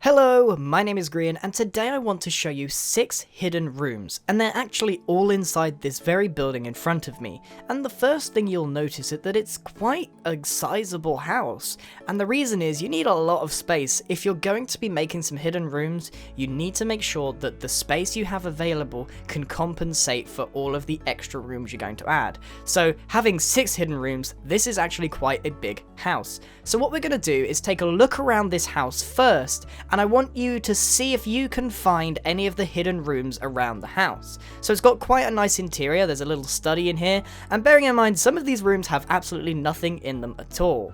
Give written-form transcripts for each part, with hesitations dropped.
Hello, my name is Grian, and today I want to show you 6 hidden rooms, and they're actually all inside this very building in front of me. And the first thing you'll notice is that it's quite a sizable house, and the reason is you need a lot of space. If you're going to be making some hidden rooms, you need to make sure that the space you have available can compensate for all of the extra rooms you're going to add. So having 6 hidden rooms, this is actually quite a big house. So what we're going to do is take a look around this house first, and I want you to see if you can find any of the hidden rooms around the house. So it's got quite a nice interior, there's a little study in here, and bearing in mind some of these rooms have absolutely nothing in them at all.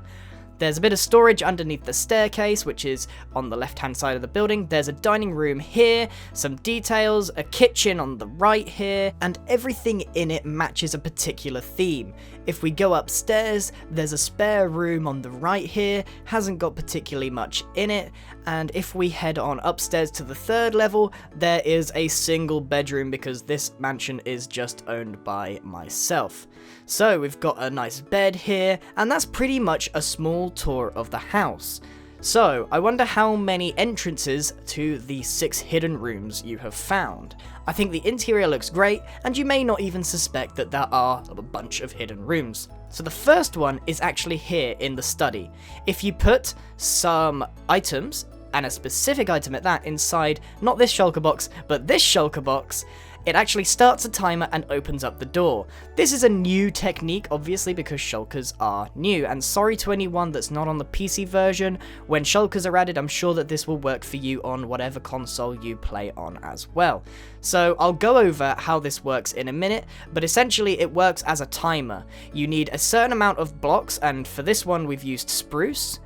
There's a bit of storage underneath the staircase, which is on the left-hand side of the building. There's a dining room here, some details, a kitchen on the right here, and everything in it matches a particular theme. If we go upstairs, there's a spare room on the right here, hasn't got particularly much in it, and if we head on upstairs to the 3rd level, there is a single bedroom because this mansion is just owned by myself. So we've got a nice bed here, and that's pretty much a small tour of the house. So I wonder how many entrances to the 6 hidden rooms you have found. I think the interior looks great, and you may not even suspect that there are a bunch of hidden rooms. So the first one is actually here in the study. If you put some items, and a specific item at that, inside not this shulker box, but this shulker box, it actually starts a timer and opens up the door. This is a new technique, obviously, because shulkers are new, and sorry to anyone that's not on the PC version. When shulkers are added, I'm sure that this will work for you on whatever console you play on as well. So I'll go over how this works in a minute, but essentially it works as a timer. You need a certain amount of blocks, and for this one we've used spruce,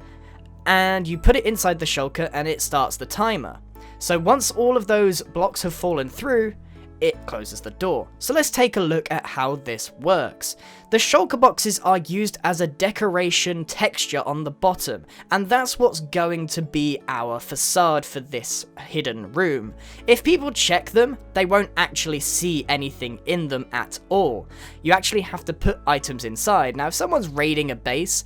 and you put it inside the shulker and it starts the timer. So once all of those blocks have fallen through, it closes the door. So let's take a look at how this works. The shulker boxes are used as a decoration texture on the bottom, and that's what's going to be our facade for this hidden room. If people check them, they won't actually see anything in them at all. You actually have to put items inside. Now if someone's raiding a base,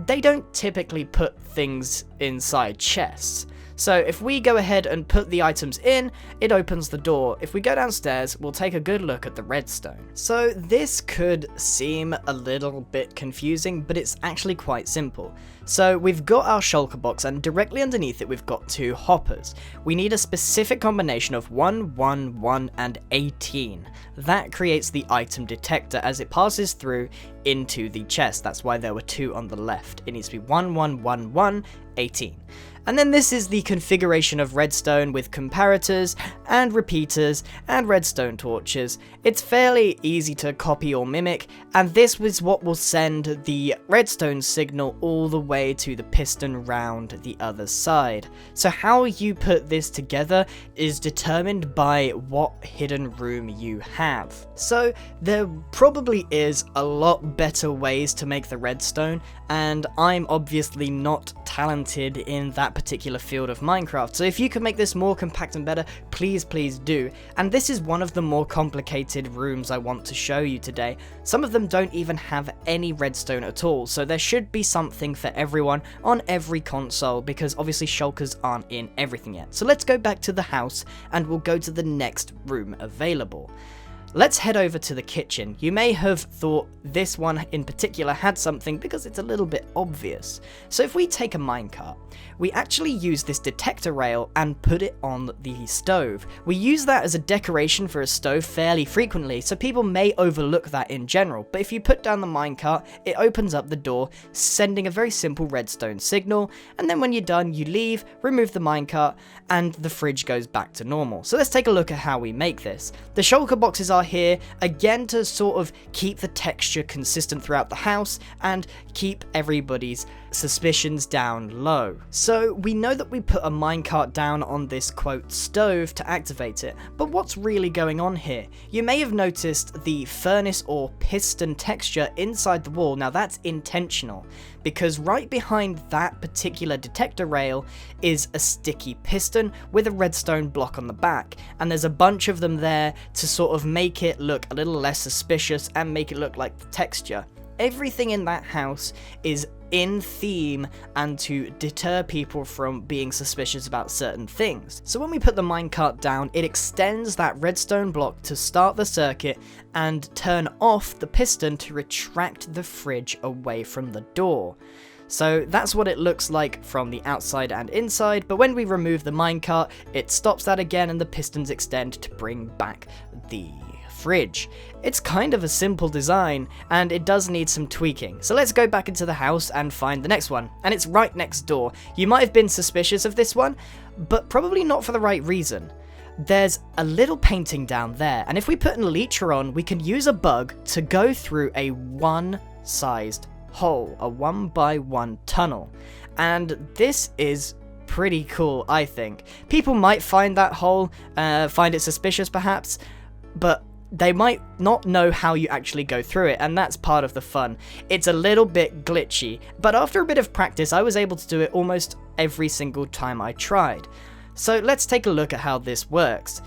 they don't typically put things inside chests. So if we go ahead and put the items in, it opens the door. If we go downstairs, we'll take a good look at the redstone. So this could seem a little bit confusing, but it's actually quite simple. So we've got our shulker box, and directly underneath it we've got 2 hoppers. We need a specific combination of 1, 1, 1, and 18. That creates the item detector as it passes through into the chest. That's why there were 2 on the left. It needs to be 1, 1, 1, 1, 18. And then this is the configuration of redstone with comparators and repeaters and redstone torches. It's fairly easy to copy or mimic, and this was what will send the redstone signal all the way to the piston round the other side. So how you put this together is determined by what hidden room you have. So there probably is a lot better ways to make the redstone, and I'm obviously not talented in that particular field of Minecraft, so if you can make this more compact and better, please do. And this is one of the more complicated rooms I want to show you today. Some of them don't even have any redstone at all, so there should be something for everyone on every console, because obviously shulkers aren't in everything yet. So let's go back to the house and we'll go to the next room available. Let's head over to the kitchen. You may have thought this one in particular had something because it's a little bit obvious. So if we take a minecart, we actually use this detector rail and put it on the stove. We use that as a decoration for a stove fairly frequently, so people may overlook that in general, but if you put down the minecart, it opens up the door, sending a very simple redstone signal, and then when you're done, you leave, remove the minecart, and the fridge goes back to normal. So let's take a look at how we make this. The shulker boxes are here, again to sort of keep the texture consistent throughout the house and keep everybody's suspicions down low. So we know that we put a minecart down on this quote stove to activate it, but what's really going on here? You may have noticed the furnace or piston texture inside the wall. Now that's intentional, because right behind that particular detector rail is a sticky piston with a redstone block on the back, and there's a bunch of them there to sort of make it look a little less suspicious and make it look like the texture. Everything in that house is in theme and to deter people from being suspicious about certain things. So when we put the minecart down, it extends that redstone block to start the circuit and turn off the piston to retract the fridge away from the door. So that's what it looks like from the outside and inside, but when we remove the minecart, it stops that again and the pistons extend to bring back the fridge. It's kind of a simple design, and it does need some tweaking. So let's go back into the house and find the next one, and it's right next door. You might have been suspicious of this one, but probably not for the right reason. There's a little painting down there, and if we put an elytra on, we can use a bug to go through a one-sized hole, a 1x1 tunnel, and this is pretty cool, I think. People might find that hole, find it suspicious perhaps, but they might not know how you actually go through it, and that's part of the fun. It's a little bit glitchy, but after a bit of practice I was able to do it almost every single time I tried. So let's take a look at how this works.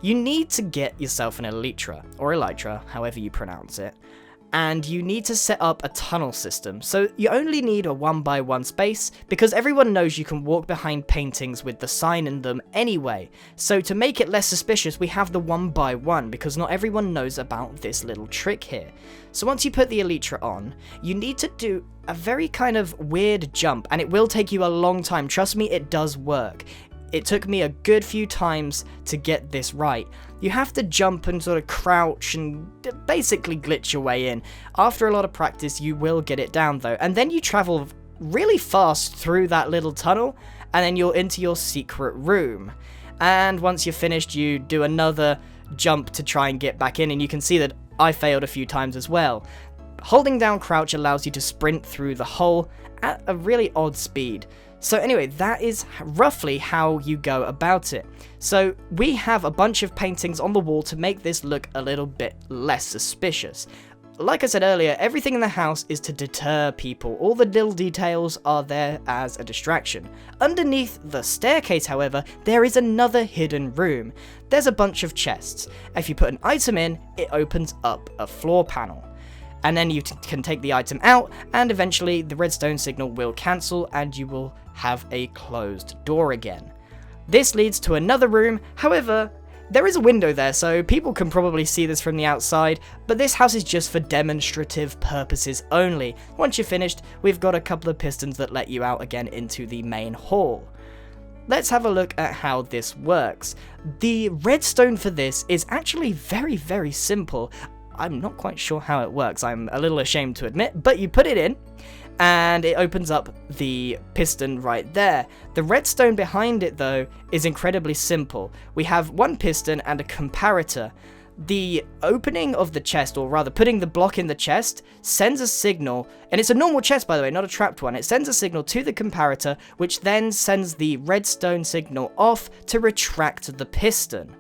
You need to get yourself an elytra, or elytra, however you pronounce it, and you need to set up a tunnel system. So you only need a 1x1 space, because everyone knows you can walk behind paintings with the sign in them anyway. So to make it less suspicious, we have the 1x1, because not everyone knows about this little trick here. So once you put the elytra on, you need to do a very kind of weird jump, and it will take you a long time. Trust me, it does work. It took me a good few times to get this right. You have to jump and sort of crouch and basically glitch your way in. After a lot of practice, you will get it down though. And then you travel really fast through that little tunnel, and then you're into your secret room. And once you're finished, you do another jump to try and get back in, and you can see that I failed a few times as well. Holding down crouch allows you to sprint through the hole at a really odd speed. So anyway, that is roughly how you go about it. So we have a bunch of paintings on the wall to make this look a little bit less suspicious. Like I said earlier, everything in the house is to deter people. All the little details are there as a distraction. Underneath the staircase, however, there is another hidden room. There's a bunch of chests. If you put an item in, it opens up a floor panel. And then you can take the item out, and eventually the redstone signal will cancel and you will have a closed door again. This leads to another room. However, there is a window there, so people can probably see this from the outside, but this house is just for demonstrative purposes only. Once you're finished, we've got a couple of pistons that let you out again into the main hall. Let's have a look at how this works. The redstone for this is actually very, very simple. I'm not quite sure how it works, I'm a little ashamed to admit, but you put it in, and it opens up the piston right there. The redstone behind it, though, is incredibly simple. We have one piston and a comparator. The opening of the chest, or rather putting the block in the chest, sends a signal, and it's a normal chest by the way, not a trapped one. It sends a signal to the comparator, which then sends the redstone signal off to retract the piston.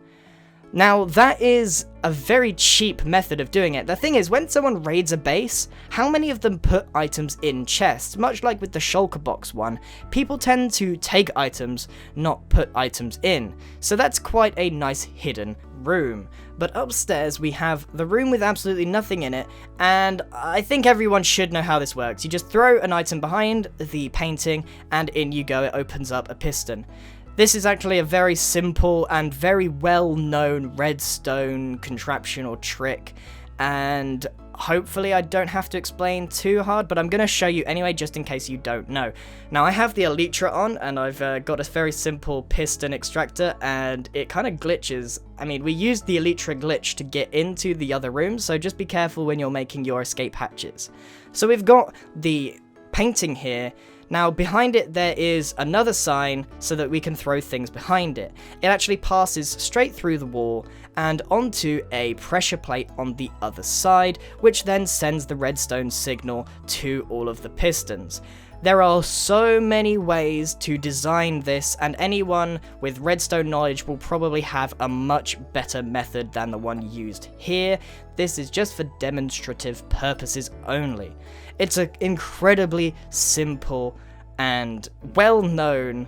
Now, that is a very cheap method of doing it. The thing is, when someone raids a base, how many of them put items in chests? Much like with the shulker box one, people tend to take items, not put items in. So that's quite a nice hidden room. But upstairs, we have the room with absolutely nothing in it, and I think everyone should know how this works. You just throw an item behind the painting, and in you go, it opens up a piston. This is actually a very simple and very well-known redstone contraption or trick, and hopefully I don't have to explain too hard, but I'm going to show you anyway just in case you don't know. Now I have the elytra on, and I've got a very simple piston extractor, and it kind of glitches. I mean, we used the elytra glitch to get into the other rooms, so just be careful when you're making your escape hatches. So we've got the painting here. Now, behind it there is another sign so that we can throw things behind it. It actually passes straight through the wall and onto a pressure plate on the other side, which then sends the redstone signal to all of the pistons. There are so many ways to design this, and anyone with redstone knowledge will probably have a much better method than the one used here. This is just for demonstrative purposes only. It's an incredibly simple and well-known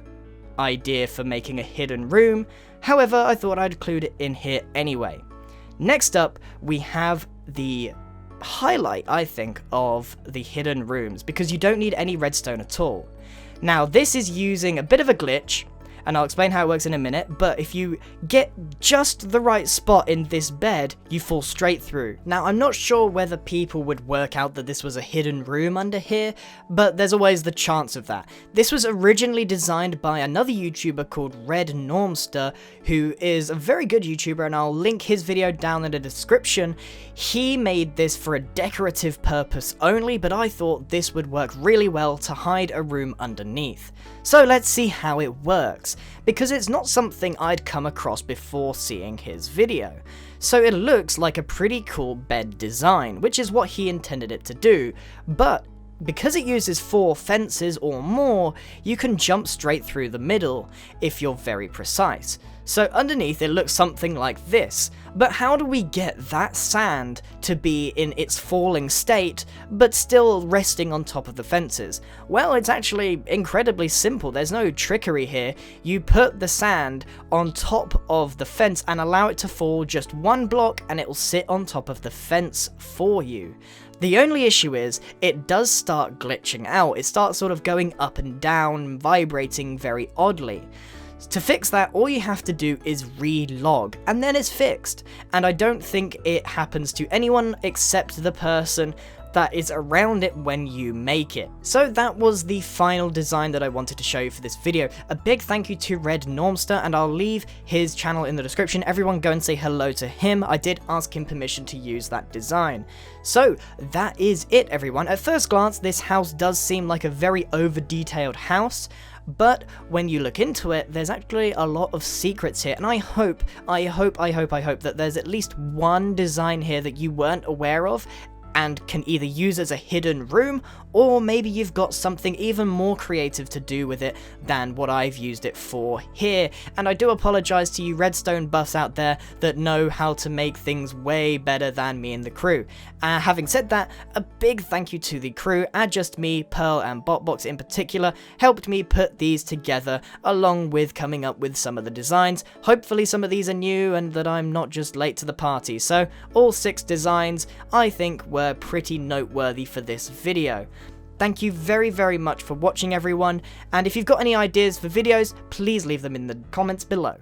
idea for making a hidden room. However, I thought I'd include it in here anyway. Next up, we have the highlight, I think, of the hidden rooms, because you don't need any redstone at all. Now, this is using a bit of a glitch, and I'll explain how it works in a minute, but if you get just the right spot in this bed, you fall straight through. Now, I'm not sure whether people would work out that this was a hidden room under here, but there's always the chance of that. This was originally designed by another YouTuber called Red Normster, who is a very good YouTuber, and I'll link his video down in the description. He made this for a decorative purpose only, but I thought this would work really well to hide a room underneath. So let's see how it works, because it's not something I'd come across before seeing his video. So it looks like a pretty cool bed design, which is what he intended it to do, but because it uses 4 fences or more, you can jump straight through the middle if you're very precise. So underneath it looks something like this, but how do we get that sand to be in its falling state, but still resting on top of the fences? Well, it's actually incredibly simple. There's no trickery here. You put the sand on top of the fence and allow it to fall just 1 block, and it will sit on top of the fence for you. The only issue is, it does start glitching out. It starts sort of going up and down, vibrating very oddly. To fix that, all you have to do is relog, and then it's fixed. And I don't think it happens to anyone except the person that is around it when you make it. So that was the final design that I wanted to show you for this video. A big thank you to Red Normster, and I'll leave his channel in the description. Everyone go and say hello to him. I did ask him permission to use that design. So that is it, everyone. At first glance, this house does seem like a very over-detailed house, but when you look into it, there's actually a lot of secrets here, and I hope that there's at least one design here that you weren't aware of and can either use as a hidden room, or maybe you've got something even more creative to do with it than what I've used it for here. And I do apologize to you redstone buffs out there that know how to make things way better than me and the crew. Having said that, a big thank you to the crew. Ajustme, Pearl, and Botbox in particular helped me put these together, along with coming up with some of the designs. Hopefully some of these are new and that I'm not just late to the party. So all 6 designs I think were pretty noteworthy for this video. Thank you very much for watching, everyone, and if you've got any ideas for videos, please leave them in the comments below.